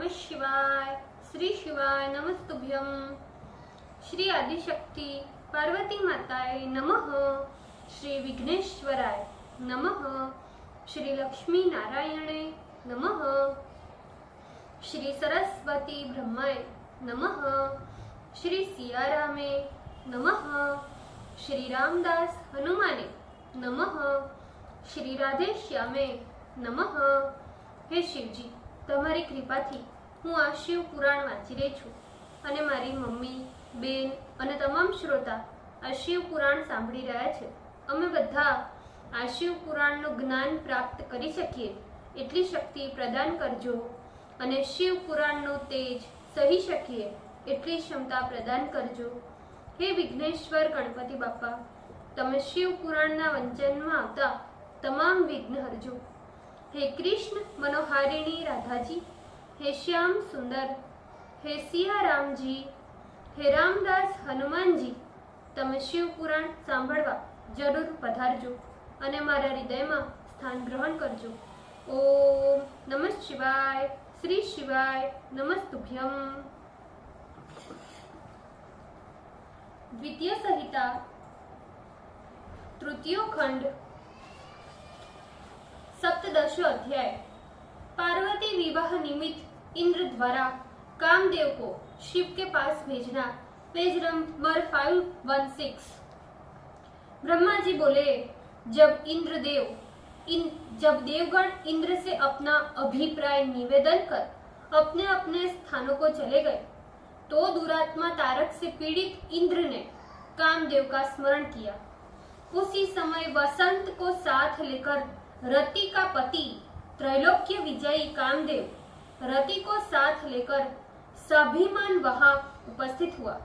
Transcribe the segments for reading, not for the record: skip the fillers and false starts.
नमः शिवाय। श्री शिवाय नमस्तुभ्यं। श्री आदिशक्ति पार्वती माताय नमः। श्री विघ्नेश्वराय नमः। श्री लक्ष्मी नारायणे नमः। श्री सरस्वती ब्रह्माय नमः। श्री सियारामे नमः। श्री रामदास हनुमाने नमः। श्री राधे श्यामे नमः। हे शिवजी, તમારી કૃપાથી હું આ શિવ પુરાણ વાંચી રહી છું અને મારી મમ્મી, બેન અને તમામ શ્રોતા આ શિવ પુરાણ સાંભળી રહ્યા છે। અમે બધા આ શિવ પુરાણનું જ્ઞાન પ્રાપ્ત કરી શકીએ એટલી શક્તિ પ્રદાન કરજો અને શિવ પુરાણનું તેજ સહી શકીએ એટલી ક્ષમતા પ્રદાન કરજો। હે વિઘ્નેશ્વર ગણપતિ બાપા, તમે શિવ પુરાણના વંચનમાં આવતા તમામ વિઘ્ન હરજો। हे कृष्ण मनोहारिणी राधा जी, हे श्याम सुंदर, हे सिया राम जी, हे रामदास हनुमान जी, तमे शिव पुराण सांभळवा जरूर पधारजो अने मारा हृदयमां स्थान ग्रहण करजो। ओम नमः शिवाय। श्री शिवाय नमस्तुभ्यं। द्वितीय संहिता तृतीय खंड सप्तदश अध्याय। पार्वती विवाह निमित्त इंद्र द्वारा कामदेव को शिव के पास भेजना। Page number 516। ब्रह्मा जी बोले, जब देवगण इंद्र से अपना अभिप्राय निवेदन कर अपने अपने स्थानों को चले गए तो दुरात्मा तारक से पीड़ित इंद्र ने कामदेव का स्मरण किया। उसी समय वसंत को साथ लेकर रति का पति त्रैलोक्य विजयी कामदेव रति को साथ लेकर स्वाभिमान वहां उपस्थित हुआ।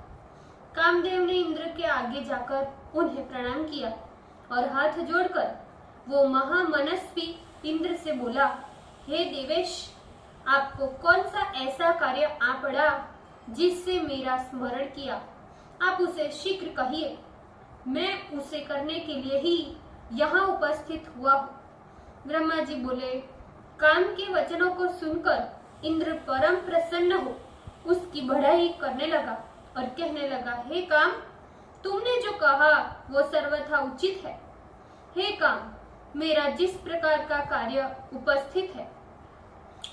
कामदेव ने इंद्र के आगे जाकर उन्हें प्रणाम किया और हाथ जोड़कर वो महामनस्वी इंद्र से बोला, हे देवेश, आपको कौन सा ऐसा कार्य आ पड़ा जिससे मेरा स्मरण किया? आप उसे शीघ्र कहिए, मैं उसे करने के लिए ही यहाँ उपस्थित हुआ हूँ। ब्रह्मा जी बोले, काम के वचनों को सुनकर इंद्र परम प्रसन्न हो उसकी बढ़ाई करने लगा और कहने लगा, हे काम, तुमने जो कहा वो सर्वथा उचित है। हे काम, मेरा जिस प्रकार का कार्य उपस्थित है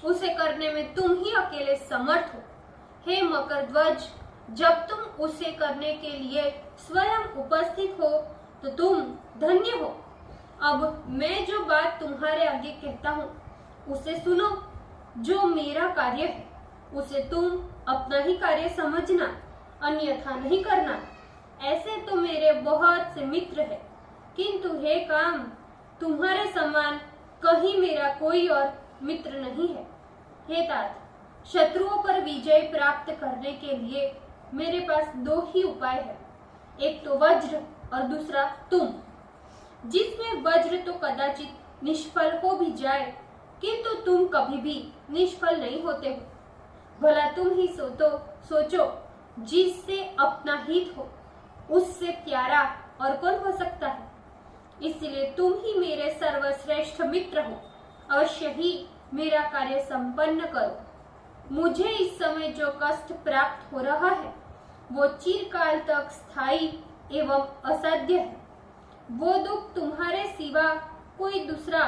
उसे करने में तुम ही अकेले समर्थ हो। हे मकर ध्वज, जब तुम उसे करने के लिए स्वयं उपस्थित हो तो तुम धन्य हो। अब मैं जो बात तुम्हारे आगे कहता हूँ उसे सुनो। जो मेरा कार्य है उसे तुम अपना ही कार्य समझना, अन्यथा नहीं करना। ऐसे तो मेरे बहुत से मित्र हैं, किंतु हे काम, तुम्हारे समान कहीं मेरा कोई और मित्र नहीं है। हे तात, शत्रुओं पर विजय प्राप्त करने के लिए मेरे पास दो ही उपाय है, एक तो वज्र और दूसरा तुम। जिसमें वज्र तो कदाचित निष्फल हो भी जाए, किंतु तुम कभी भी निष्फल नहीं होते हो। भला तुम ही सोचो, जिससे अपना हित हो उससे प्यारा और कौन हो सकता है। इसलिए तुम ही मेरे सर्वश्रेष्ठ मित्र हो, अवश्य ही मेरा कार्य संपन्न करो। मुझे इस समय जो कष्ट प्राप्त हो रहा है वो चिरकाल तक स्थायी एवं असाध्य है। वो दुख तुम्हारे सिवा कोई दूसरा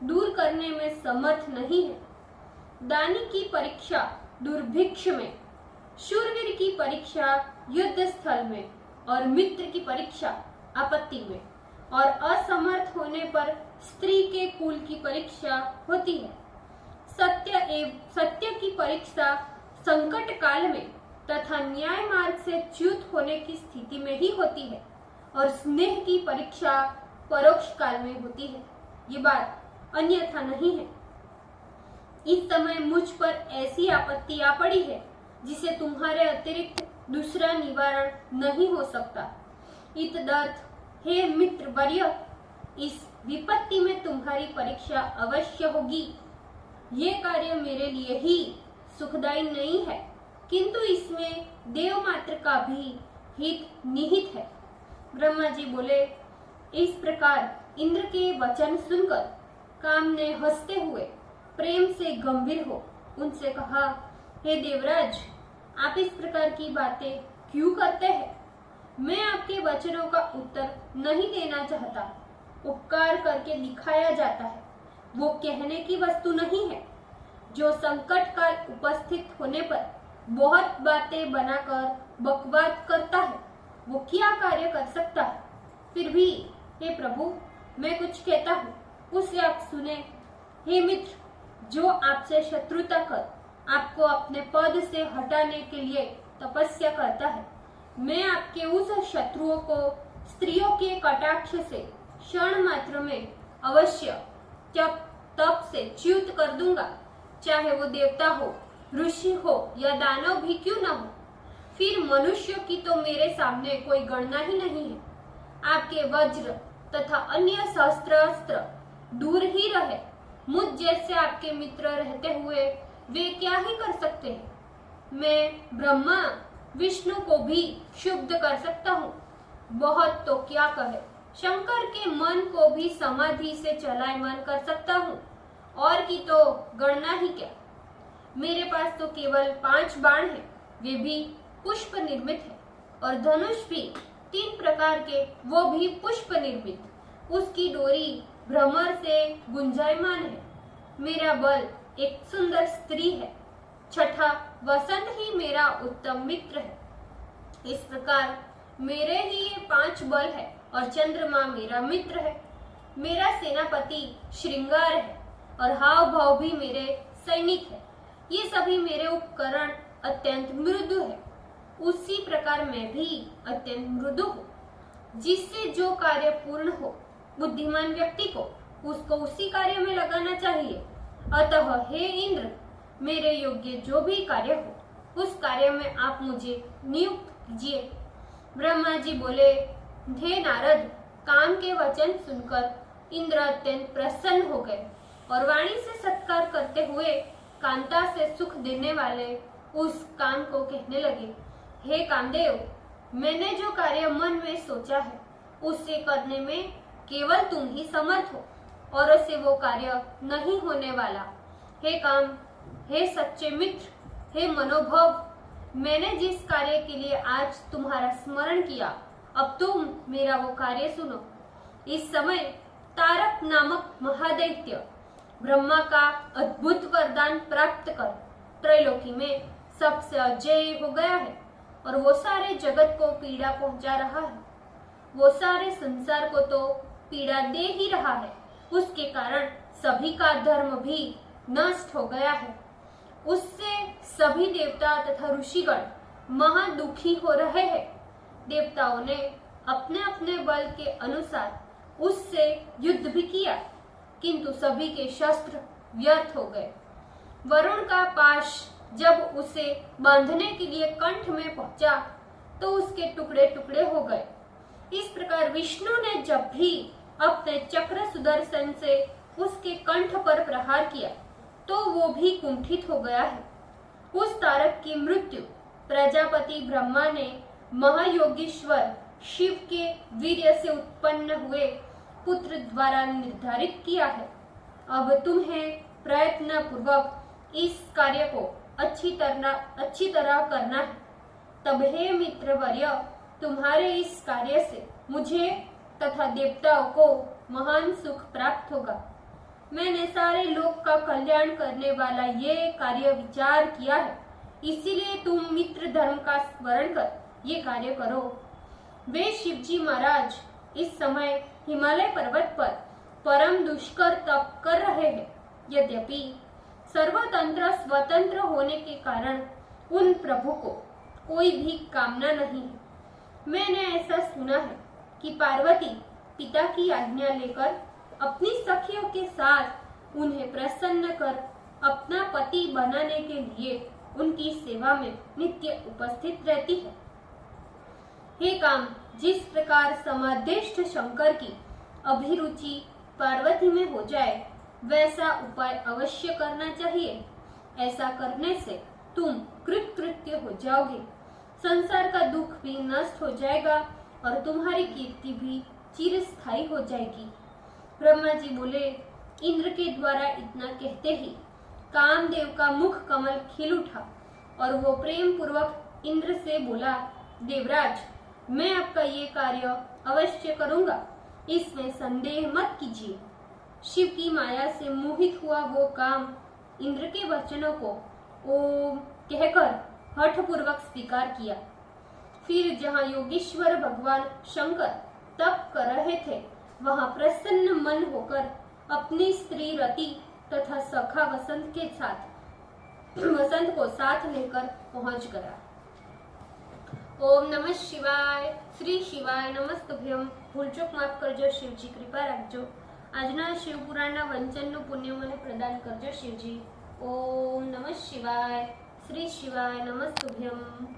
दूर करने में समर्थ नहीं है। दानी की परीक्षा दुर्भिक्ष में, शूरवीर की परीक्षा युद्ध स्थल में और मित्र की परीक्षा आपत्ति में और असमर्थ होने पर स्त्री के कुल की परीक्षा होती है। सत्य की परीक्षा संकट काल में तथा न्याय मार्ग से च्युत होने की स्थिति में ही होती है और स्नेह की परीक्षा परोक्ष काल में होती है। ये बात अन्यथा नहीं है। इस समय मुझ पर ऐसी आपत्ति आ पड़ी है जिसे तुम्हारे अतिरिक्त दूसरा निवारण नहीं हो सकता। इतदर्थ हे मित्र वर्य, इस विपत्ति में तुम्हारी परीक्षा अवश्य होगी। ये कार्य मेरे लिए ही सुखदायी नहीं है, किंतु इसमें देव मात्र का भी हित निहित है। ब्रह्मा जी बोले, इस प्रकार इंद्र के वचन सुनकर काम ने हंसते हुए प्रेम से गंभीर हो उनसे कहा, हे देवराज, आप इस प्रकार की बातें क्यों करते हैं? मैं आपके वचनों का उत्तर नहीं देना चाहता। उपकार करके दिखाया जाता है, वो कहने की वस्तु नहीं है। जो संकट काल उपस्थित होने पर बहुत बातें बनाकर बकवाद करता है, वो क्या कार्य कर सकता है? फिर भी हे प्रभु, मैं कुछ कहता हूँ, उसे आप सुने। हे मित्र, जो आपसे शत्रुता कर आपको अपने पद से हटाने के लिए तपस्या करता है, मैं आपके उस शत्रुओं को स्त्रियों के कटाक्ष से क्षण मात्र में अवश्य तप से च्युत कर दूंगा, चाहे वो देवता हो, ऋषि हो या दानव भी क्यों न हो। फिर मनुष्य की तो मेरे सामने कोई गणना ही नहीं है। आपके वज्र तथा अन्य शस्त्रास्त्र दूर ही रहे। मुझ जैसे आपके मित्र रहते हुए वे क्या ही कर सकते हैं? मैं ब्रह्मा विष्णु को भी शुद्ध कर सकता हूँ। बहुत तो क्या कहे, शंकर के मन को भी समाधि से चलायमान कर सकता हूँ, और की तो गणना ही क्या। मेरे पास तो केवल 5 बाण हैं, वे भी पुष्प निर्मित है, और धनुष भी 3 प्रकार के, वो भी पुष्प निर्मित। उसकी डोरी भ्रमर से गुंजायमान है। मेरा बल एक सुंदर स्त्री है। छठा वसंत ही मेरा उत्तम मित्र है। इस प्रकार मेरे ही ये 5 बल है, और चंद्रमा मेरा मित्र है। मेरा सेनापति श्रृंगार है, और हाव भाव भी मेरे सैनिक है। ये सभी मेरे उपकरण अत्यंत मृदु है। उसी प्रकार मैं भी अत्यंत मृदु हूँ। जिससे जो कार्य पूर्ण हो, बुद्धिमान व्यक्ति को उसको उसी कार्य में लगाना चाहिए। अतः हे इंद्र, मेरे योग्य जो भी कार्य हो, उस कार्य में आप मुझे नियुक्त कीजिए। ब्रह्मा जी बोले, हे नारद, काम के वचन सुनकर इंद्र अत्यंत प्रसन्न हो गए, और वाणी से सत्कार करते हुए कांता से सुख देने वाले उस काम को कहने लगे, हे कामदेव, मैंने जो कार्य मन में सोचा है, उसे करने में केवल तुम ही समर्थ हो, और से वो कार्य नहीं होने वाला। हे काम, हे सच्चे मित्र, हे मनोभव, मैंने जिस कार्य के लिए आज तुम्हारा स्मरण किया, अब तुम मेरा वो कार्य सुनो। इस समय तारक नामक महादैत्य ब्रह्मा का अद्भुत वरदान प्राप्त कर त्रैलोकी में सबसे अजेय हो गया है, और वो सारे जगत को पीड़ा पहुंचा रहा है। वो सारे संसार को तो पीड़ा दे ही रहा है। उसके कारण सभी का धर्म भी नष्ट हो गया है। उससे सभी देवता तथा ऋषिगण महादुखी हो रहे हैं। देवताओं ने अपने अपने बल के अनुसार उससे युद्ध भी किया, किंतु सभी के शस्त्र व्यर्थ हो गए। वरुण का पाश जब उसे बांधने के लिए कंठ में पहुंचा, तो उसके टुकड़े टुकड़े हो गए। इस प्रकार विष्णु ने जब भी अपने चक्र सुदर्शन से उसके कंठ पर प्रहार किया, तो वो भी कुंठित हो गया है। उस तारक की मृत्यु प्रजापति ब्रह्मा ने महायोगीश्वर शिव के वीर्य से उत्पन्न हुए पुत्र द्वारा निर्धारित किया है। अब तुम्हें प्रयत्न पूर्वक इस कार्य को अच्छी तरह करना है। तब हे मित्रवर्य, तुम्हारे इस कार्य से मुझे तथा देवताओं को महान सुख प्राप्त होगा। मैंने सारे लोक का कल्याण करने वाला ये कार्य विचार किया है, इसीलिए तुम मित्र धर्म का स्मरण कर ये कार्य करो। वे शिवजी महाराज इस समय हिमालय पर्वत पर परम दुष्कर तप कर रहे हैं। यद्यपि सर्वतंत्र स्वतंत्र होने के कारण उन प्रभु को कोई भी कामना नहीं है। मैंने ऐसा सुना है कि पार्वती पिता की आज्ञा लेकर अपनी सखियों के साथ उन्हें प्रसन्न कर अपना पति बनाने के लिए उनकी सेवा में नित्य उपस्थित रहती है। हे काम, जिस प्रकार समाधिष्ठ शंकर की अभिरुचि पार्वती में हो जाए, वैसा उपाय अवश्य करना चाहिए। ऐसा करने से तुम कृतकृत्य हो जाओगे, संसार का दुख भी नष्ट हो जाएगा, और तुम्हारी कीर्ति भी चिरस्थायी हो जाएगी। ब्रह्मा जी बोले, इंद्र के द्वारा इतना कहते ही कामदेव का मुख कमल खिल उठा, और वो प्रेम पूर्वक इंद्र से बोला, देवराज, मैं आपका ये कार्य अवश्य करूंगा, इसमें संदेह मत कीजिए। शिव की माया से मोहित हुआ वो काम इंद्र के वचनों को ओम कहकर हठपूर्वक स्वीकार किया। फिर जहाँ योगेश्वर भगवान शंकर तप कर रहे थे, वहां प्रसन्न मन होकर अपनी स्त्री रति तथा सखा वसंत को साथ लेकर पहुंच गया। ओम नमः शिवाय। श्री शिवाय नमस्तुभ्यम। भूल चूक माफ करजो शिवजी, कृपा राखजो। આજના શિવપુરાણના વંચનનું પુણ્ય મને પ્રદાન કરજો શિવજી। ઓમ નમઃ શિવાય। શ્રી શિવાય નમસ્તુભ્યમ।